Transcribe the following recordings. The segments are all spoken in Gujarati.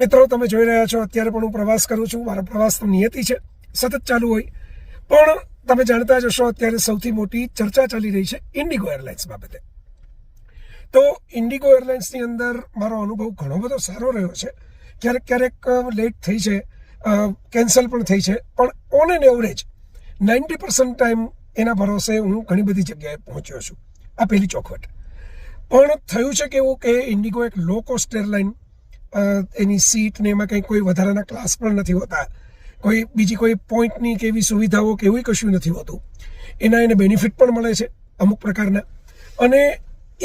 મિત્રો, તમે જોઈ રહ્યા છો અત્યારે પણ હું પ્રવાસ કરું છું. મારો પ્રવાસ તો નિયતિ છે, સતત ચાલુ હોય. પણ તમે જાણતા જ હશો, અત્યારે સૌથી મોટી ચર્ચા ચાલી રહી છે ઇન્ડિગો એરલાઇન્સ બાબતે. તો ઇન્ડિગો એરલાઇન્સની અંદર મારો અનુભવ ઘણો બધો સારો રહ્યો છે. ક્યારેક ક્યારેક લેટ થઈ છે, કેન્સલ પણ થઈ છે, પણ ઓન એન એવરેજ 90% ટાઈમ એના ભરોસે હું ઘણી બધી જગ્યાએ પહોંચ્યો છું. આ પહેલી ચોખવટ. પણ થયું છે કેવું કે ઇન્ડિગો એક લો કોસ્ટ એરલાઇન, એની સીટ ને એમાં કંઈ કોઈ વધારાના ક્લાસ પણ નથી હોતા, કોઈ બીજી કોઈ પોઈન્ટની કે એવી સુવિધાઓ કે એવું કશું નથી હોતું. એને બેનિફિટ પણ મળે છે અમુક પ્રકારના. અને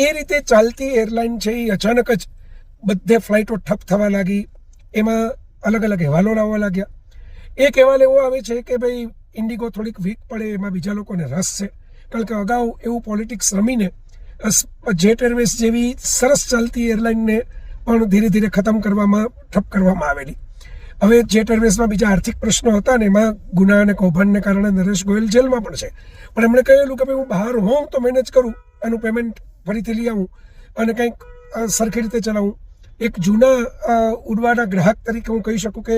એ રીતે ચાલતી એરલાઇન છે એ અચાનક જ બધે ફ્લાઇટો ઠપ થવા લાગી. એમાં અલગ અલગ અહેવાલો આવવા લાગ્યા. એક અહેવાલ એવો આવે છે કે ભાઈ ઇન્ડિગો થોડીક વીક પડે, એમાં બીજા લોકોને રસ છે. કારણ કે અગાઉ એવું પોલિટિક્સ રમીને જેટ એરવેઝ જેવી સરસ ચાલતી એરલાઇનને પણ ધીરે ધીરે ઠપ કરવામાં આવેલી. હવે જેટ એરવેઝમાં બીજા આર્થિક પ્રશ્નો હતા ને એમાં ગુના અને કૌભાંડને કારણે નરેશ ગોયલ જેલમાં પણ છે. પણ એમણે કહેલું કે ભાઈ હું બહાર હોઉં તો મેનેજ કરું, એનું પેમેન્ટ ફરીથી લઈ આવું અને કંઈક સરખી રીતે ચલાવું. એક જૂના ઉડવાના ગ્રાહક તરીકે હું કહી શકું કે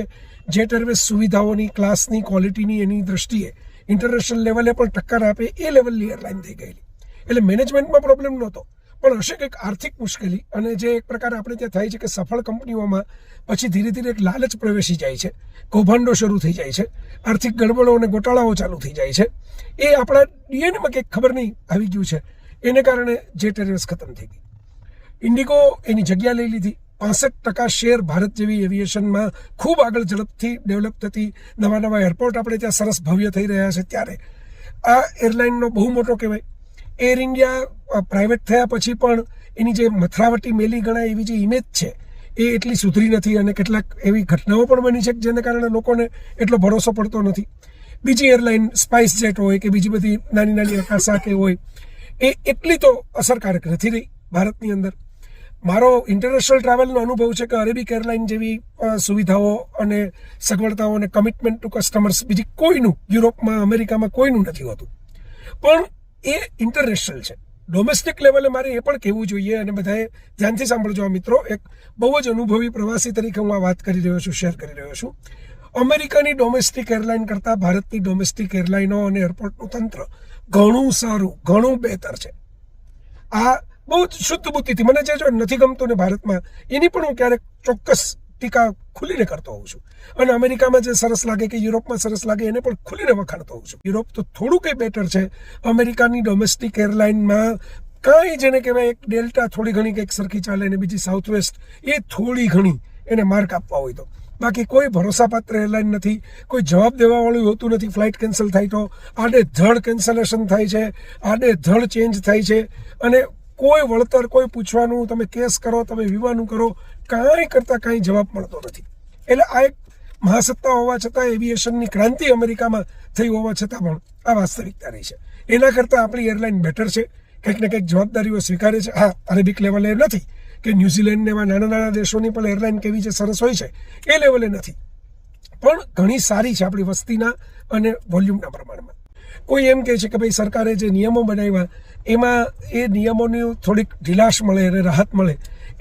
જેટ એરવેઝ સુવિધાઓની, ક્લાસની, ક્વોલિટીની એની દ્રષ્ટિએ ઇન્ટરનેશનલ લેવલે પણ ટક્કર આપે એ લેવલની એરલાઇન થઈ ગયેલી. એટલે મેનેજમેન્ટમાં પ્રોબ્લેમ નહોતો, પણ હશે કંઈક આર્થિક મુશ્કેલી. અને જે એક પ્રકાર આપણે ત્યાં થાય છે કે સફળ કંપનીઓમાં પછી ધીરે ધીરે એક લાલચ પ્રવેશી જાય છે, કૌભાંડો શરૂ થઈ જાય છે, આર્થિક ગડબડો અને ગોટાળાઓ ચાલુ થઈ જાય છે. એ આપણા ડીએનએમાં કંઈક ખબર નહીં આવી ગયું છે, એને કારણે જેટ એરવેઝ ખતમ થઈ ગઈ. ઇન્ડિગો એની જગ્યા લઈ લીધી. 65% શેર ભારત જેવી એવિએશનમાં ખૂબ આગળ ઝડપથી ડેવલપ થતી, નવા એરપોર્ટ આપણે ત્યાં સરસ ભવ્ય થઈ રહ્યા છે, ત્યારે આ એરલાઇનનો બહુ મોટો કહેવાય. એર ઇન્ડિયા પ્રાઇવેટ થયા પછી પણ એની જે મથરાવટી મેલી ગણાય એવી જે ઇમેજ છે એ એટલી સુધરી નથી. અને કેટલાક એવી ઘટનાઓ પણ બની છે જેને કારણે લોકોને એટલો ભરોસો પડતો નથી. બીજી એરલાઇન સ્પાઇસ જેટ હોય કે બીજી બધી નાની નાની આકાશા કે હોય, એ એટલી તો અસરકારક નથી રહી ભારતની અંદર. મારો ઇન્ટરનેશનલ ટ્રાવેલનો અનુભવ છે કે અરેબિક એરલાઇન જેવી સુવિધાઓ અને સગવડતાઓ અને કમિટમેન્ટ ટુ કસ્ટમર્સ બીજી કોઈનું યુરોપમાં, અમેરિકામાં કોઈનું નથી હોતું. પણ એ ઇન્ટરનેશનલ છે. ડોમેસ્ટિક લેવલે મારે એ પણ કહેવું જોઈએ, અને બધાએ ધ્યાનથી સાંભળજો મિત્રો. એક બહુ જ અનુભવી પ્રવાસી તરીકે હું આ વાત કરી રહ્યો છું, શેર કરી રહ્યો છું. અમેરિકાની ડોમેસ્ટિક એરલાઇન કરતાં ભારતની ડોમેસ્ટિક એરલાઇનો અને એરપોર્ટનું તંત્ર ઘણું સારું, ઘણું બહેતર છે. આ બહુ જ શુદ્ધ બુદ્ધિથી, મને જે નથી ગમતું ને ભારતમાં, એની પણ હું ક્યારેક ચોક્કસ ટીકા ખુલીને કરતો હોઉં છું. અને અમેરિકામાં જે સરસ લાગે કે યુરોપમાં સરસ લાગે એને પણ ખુલીને વખાણતો હોઉં છું. યુરોપ તો થોડું કંઈ બેટર છે. અમેરિકાની ડોમેસ્ટિક એરલાઇનમાં કાંઈ જેને કહેવાય, એક ડેલ્ટા થોડી ઘણી કંઈક સરખી ચાલે ને બીજી સાઉથ વેસ્ટ એ થોડી ઘણી એને માર્ક આપવા હોય તો. બાકી કોઈ ભરોસાપાત્ર એરલાઇન નથી, કોઈ જવાબ દેવાવાળું હોતું નથી. ફ્લાઇટ કેન્સલ થાય તો આડે ધડ કેન્સલેશન થાય છે, આડે ધડ ચેન્જ થાય છે, અને કોઈ વળતર, કોઈ પૂછવાનું, તમે કેસ કરો, તમે વિવાનું કરો, કાંઈ કરતાં કાંઈ જવાબ મળતો નથી. એટલે આ એક મહાસત્તા હોવા છતાં, એવિએશનની ક્રાંતિ અમેરિકામાં થઈ હોવા છતાં પણ આ વાસ્તવિકતા રહી છે. એના કરતાં આપણી એરલાઇન બેટર છે, કંઈક ને કંઈક જવાબદારીઓ સ્વીકારે છે. હા, અરેબિક લેવલે નથી કે ન્યૂઝીલેન્ડ એવા નાના દેશોની પણ એરલાઇન કેવી જે સરસ હોય છે એ લેવલે નથી, પણ ઘણી સારી છે આપણી વસ્તીના અને વોલ્યુમના પ્રમાણમાં. કોઈ એમ કહે છે કે ભાઈ સરકારે જે નિયમો બનાવ્યા એમાં એ નિયમોની થોડીક ઢીલાશ મળે અને રાહત મળે,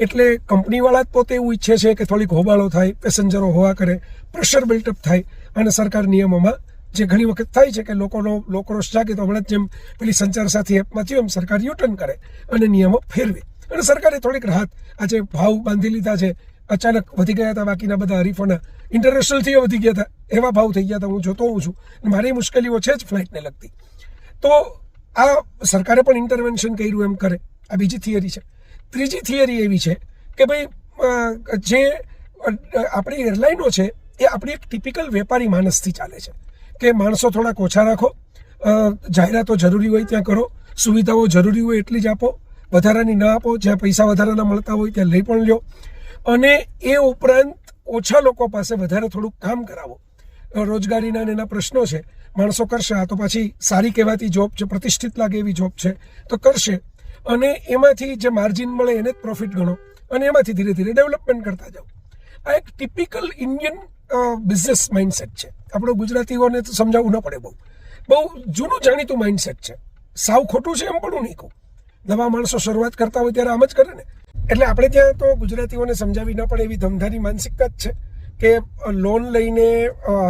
એટલે કંપનીવાળા જ પોતે એવું ઈચ્છે છે કે થોડીક હોબાળો થાય, પેસેન્જરો હોવા કરે, પ્રેશર બિલ્ટઅપ થાય, અને સરકાર નિયમોમાં જે ઘણી વખત થાય છે કે લોકોનો રોષ જાગે તો હમણાં જેમ પેલી સંચાર સાથી એપમાં થયું એમ સરકાર યુટર્ન કરે અને નિયમો ફેરવે. અને સરકારે થોડીક રાહત, આજે ભાવ બાંધી લીધા છે, અચાનક વધી ગયા હતા બાકીના બધા હરીફોના, ઇન્ટરનેશનલથી વધી ગયા હતા, એવા ભાવ થઈ ગયા હતા. હું જોતો હોઉં છું, મારી મુશ્કેલીઓ છે જ ફ્લાઇટને લગતી. તો આ સરકારે પણ ઇન્ટરવેન્શન કર્યું એમ કરે. આ બીજી થિયરી છે. ત્રીજી થિયરી એવી છે કે ભાઈ જે આપણી એરલાઇનો છે એ આપણી એક ટિપિકલ વેપારી માણસથી ચાલે છે કે માણસો થોડાક ઓછા રાખો, જાહેરાતો જરૂરી હોય ત્યાં કરો, સુવિધાઓ જરૂરી હોય એટલી જ આપો, વધારાની ના આપો, જ્યાં પૈસા વધારાના મળતા હોય ત્યાં લઈ પણ લ્યો, અને એ ઉપરાંત ઓછા લોકો પાસે વધારે થોડુંક કામ કરાવો. રોજગારીના એના પ્રશ્નો છે, માણસો કરશે. આ તો પાછી સારી કહેવાતી જોબ છે, પ્રતિષ્ઠિત લાગે એવી જોબ છે તો કરશે, અને એમાંથી જે માર્જિન મળે એને જ પ્રોફિટ ગણો, અને એમાંથી ધીરે ધીરે ડેવલપમેન્ટ કરતા જાઓ. આ એક ટિપિકલ ઇન્ડિયન બિઝનેસ માઇન્ડસેટ છે. આપણો ગુજરાતીઓને તો સમજાવવું ન પડે, બહુ જૂનું જાણીતું માઇન્ડસેટ છે. સાવ ખોટું છે એમ પણ હું નહીં કહું. નવા માણસો શરૂઆત કરતા હોય ત્યારે આમ જ કરે ને. એટલે આપણે ત્યાં તો ગુજરાતીઓને સમજાવી ન પડે એવી ધમધારી માનસિકતા જ છે કે લોન લઈને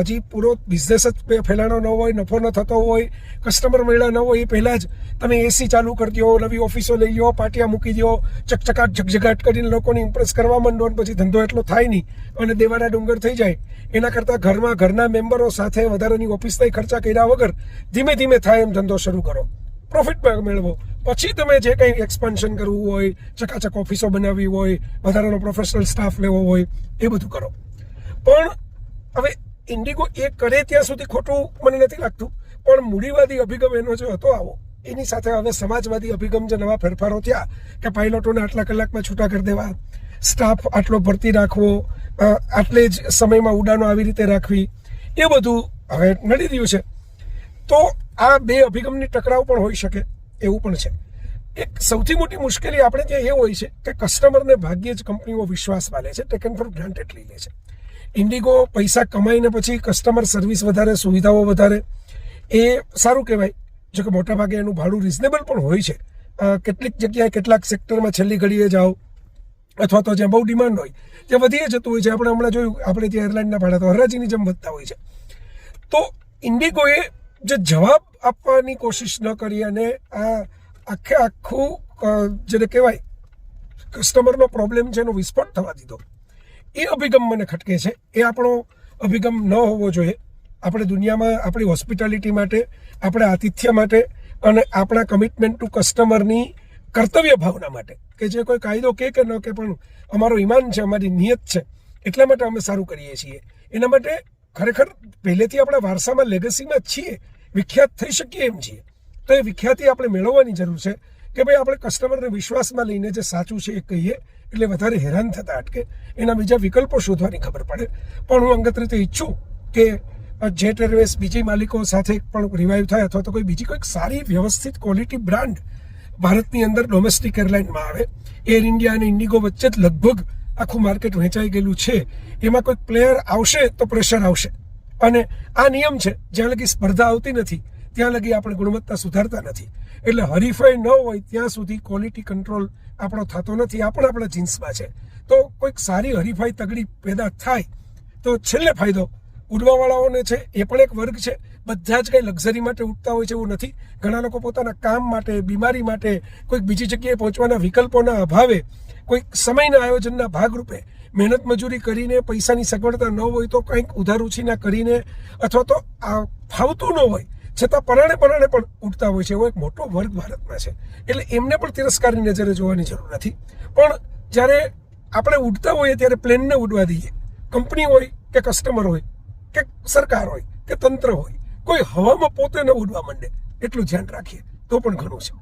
હજી પૂરો બિઝનેસ જ ફેલાણો ન હોય, નફો ન થતો હોય, કસ્ટમર મળ્યા ન હોય એ પહેલાં જ તમે એસી ચાલુ કરી દો, નવી ઓફિસો લઈ લો, પાટિયા મૂકી દો, ચકચકાટ ઝગઝગાટ કરીને લોકોને ઇમ્પ્રેસ કરવા માંડો અને પછી ધંધો એટલો થાય નહીં અને દેવાના ડુંગર થઈ જાય. એના કરતાં ઘરના મેમ્બરો સાથે વધારાની ઓફિસના ખર્ચા કર્યા વગર ધીમે ધીમે થાય એમ ધંધો શરૂ કરો, પ્રોફિટ મેળવો, પછી તમે જે કંઈ એક્સપાન્શન કરવું હોય, ચકાચક ઓફિસો બનાવવી હોય, વધારાનો પ્રોફેશનલ સ્ટાફ લેવો હોય, એ બધું કરો. પણ હવે ઇન્ડિગો એ કરે ત્યાં સુધી ખોટું મને નથી લાગતું, પણ મૂડીવાદી અભિગમ એનો જે હતો આવો, એની સાથે હવે સમાજવાદી અભિગમ જે નવા ફેરફારો થયા કે પાયલોટોને આટલા કલાકમાં છૂટા કરી દેવા, સ્ટાફ આટલો ભરતી રાખવો, આટલે જ સમયમાં ઉડાનો આવી રીતે રાખવી, એ બધું હવે નડી રહ્યું છે. તો આ બે અભિગમની ટકરાવ પણ હોઈ શકે એવું પણ છે. એક સૌથી મોટી મુશ્કેલી આપણે ત્યાં એ હોય છે કે કસ્ટમરને ભાગ્યે જ કંપનીઓ વિશ્વાસમાં લે છે, ટેકન ફોર ગ્રાન્ટેડ લઈ લે છે. ઇન્ડિગો પૈસા કમાઈને પછી કસ્ટમર સર્વિસ વધારે, સુવિધાઓ વધારે, એ સારું કહેવાય. જો કે મોટાભાગે એનું ભાડું રિઝનેબલ પણ હોય છે. કેટલીક જગ્યાએ કેટલાક સેક્ટરમાં છેલ્લી ઘડીએ જાઓ અથવા તો જ્યાં બહુ ડિમાન્ડ હોય ત્યાં વધીએ જતું હોય છે. આપણે હમણાં જોયું, આપણે ત્યાં એરલાઇનના ભાડા તો હરાજીની જેમ વધતા હોય છે. તો ઇન્ડિગોએ જે જવાબ આપવાની કોશિશ ન કરી અને આ આખું જેને કહેવાય કસ્ટમરનો પ્રોબ્લેમ છે એનો વિસ્ફોટ થવા દીધો, એ અભિગમ મને ખટકે છે. એ આપણો અભિગમ ન હોવો જોઈએ. આપણે દુનિયામાં આપણી હોસ્પિટાલિટી માટે, આપણા આતિથ્ય માટે અને આપણા કમિટમેન્ટ ટુ કસ્ટમરની કર્તવ્ય ભાવના માટે, કે જે કોઈ કાયદો કે ન કે પણ અમારો ઈમાન છે, અમારી નિયત છે, એટલા માટે અમે સારું કરીએ છીએ. એના માટે ખરેખર પહેલેથી આપણા વારસામાં, લેગસીમાં જ છીએ, વિખ્યાત થઈ શકીએ એમ છીએ. તો એ વિખ્યાતિ આપણે મેળવવાની જરૂર છે કે ભાઈ આપણે કસ્ટમરને વિશ્વાસમાં લઈને જે સાચું છે એ કહીએ, એટલે વધારે હેરાન થતા અટકે, એના બીજા વિકલ્પો શોધવાની ખબર પડે. પણ હું અંગત રીતે ઈચ્છું કે જેટ એરવેઝ બીજી માલિકો સાથે પણ રિવાઇવ થાય અથવા તો કોઈ બીજી કોઈક સારી વ્યવસ્થિત ક્વોલિટી બ્રાન્ડ ભારતની અંદર ડોમેસ્ટિક એરલાઇનમાં આવે. એર ઇન્ડિયા અને ઇન્ડિગો વચ્ચે જ લગભગ આખું માર્કેટ વહેંચાઈ ગયેલું છે. એમાં કોઈક પ્લેયર આવશે તો પ્રેશર આવશે, અને આ નિયમ છે, જ્યાં લગી સ્પર્ધા આવતી નથી ત્યાં લગી આપણે ગુણવત્તા સુધારતા નથી. એટલે હરીફાઈ ન હોય ત્યાં સુધી ક્વોલિટી કંટ્રોલ આપણો થતો નથી. આ પણ આપણા જીન્સમાં છે. તો કોઈક સારી હરીફાઈ તગડી પેદા થાય તો છેલ્લે ફાયદો ઉડવાવાળાઓને છે. એ પણ એક વર્ગ છે. બધા જ કંઈ લક્ઝરી માટે ઉડતા હોય છે એવું નથી. ઘણા લોકો પોતાના કામ માટે, બીમારી માટે, કોઈક બીજી જગ્યાએ પહોંચવાના વિકલ્પોના અભાવે, કોઈક સમયના આયોજનના ભાગરૂપે મહેનત મજૂરી કરીને પૈસાની સગવડતા ન હોય તો કંઈક ઉધાર ઉછીના કરીને અથવા તો ફાવતું ન હોય છતાં પરાણે પણ ઉડતા હોય છે. એવો એક મોટો વર્ગ ભારતમાં છે. એટલે એમને પણ તિરસ્કારની નજરે જોવાની જરૂર નથી. પણ જ્યારે આપણે ઉડતા હોઈએ ત્યારે પ્લેનને ઉડવા દઈએ, કંપની હોય કે કસ્ટમર હોય કે સરકાર હોય કે તંત્ર હોય, કોઈ હવામાં પોતે ન ઉડવા માંડે એટલું ધ્યાન રાખીએ તો પણ ઘણું છે.